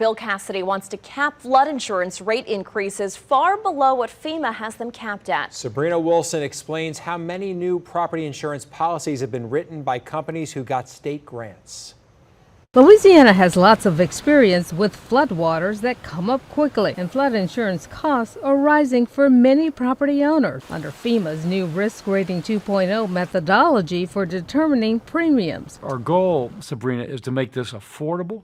Bill Cassidy wants to cap flood insurance rate increases far below what FEMA has them capped at. Sabrina Wilson explains how many new property insurance policies have been written by companies who got state grants. Louisiana has lots of experience with floodwaters that come up quickly, and flood insurance costs are rising for many property owners under FEMA's new Risk Rating 2.0 methodology for determining premiums. Our goal, Sabrina, is to make this affordable,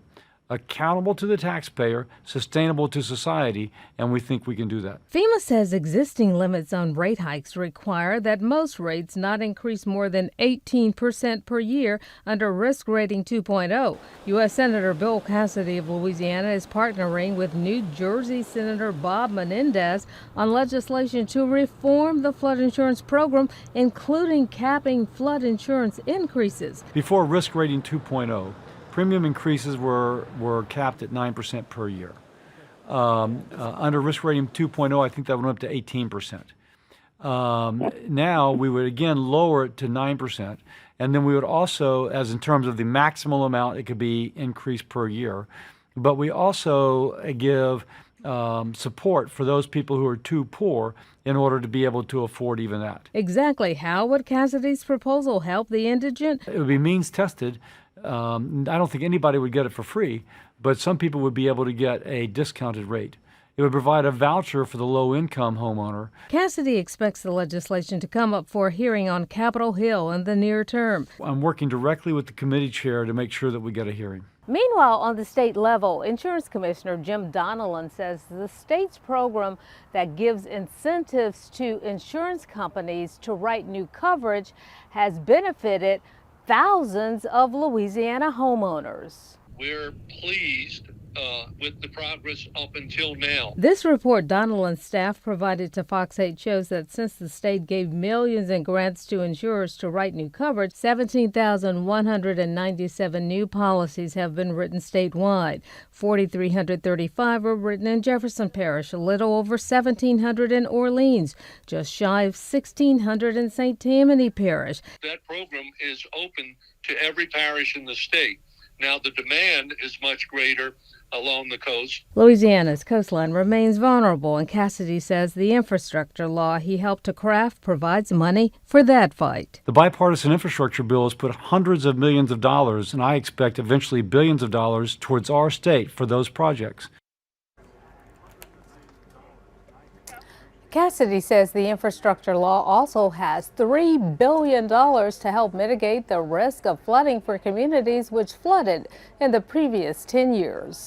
accountable to the taxpayer, sustainable to society, and we think we can do that. FEMA says existing limits on rate hikes require that most rates not increase more than 18% per year under Risk Rating 2.0. U.S. Senator Bill Cassidy of Louisiana is partnering with New Jersey Senator Bob Menendez on legislation to reform the flood insurance program, including capping flood insurance increases. Before Risk Rating 2.0, premium increases were capped at 9% per year. Under Risk Rating 2.0, I think that went up to 18%. Now we would again lower it to 9%, and then we would also, as in terms of the maximal amount, it could be increased per year. But we also give support for those people who are too poor in order to be able to afford even that. Exactly how would Cassidy's proposal help the indigent? It would be means tested. I don't think anybody would get it for free, but some people would be able to get a discounted rate. It would provide a voucher for the low-income homeowner. Cassidy expects the legislation to come up for a hearing on Capitol Hill in the near term. I'm working directly with the committee chair to make sure that we get a hearing. Meanwhile, on the state level, Insurance Commissioner Jim Donnellan says the state's program that gives incentives to insurance companies to write new coverage has benefited thousands of Louisiana homeowners. We're pleased with the progress up until now. This report Donnellan's staff provided to Fox 8 shows that since the state gave millions in grants to insurers to write new coverage, 17,197 new policies have been written statewide. 4,335 were written in Jefferson Parish, a little over 1,700 in Orleans, just shy of 1,600 in St. Tammany Parish. That program is open to every parish in the state. Now, the demand is much greater along the coast. Louisiana's coastline remains vulnerable, and Cassidy says the infrastructure law he helped to craft provides money for that fight. The bipartisan infrastructure bill has put hundreds of millions of dollars, and I expect eventually billions of dollars, towards our state for those projects. Cassidy says the infrastructure law also has $3 billion to help mitigate the risk of flooding for communities which flooded in the previous 10 years.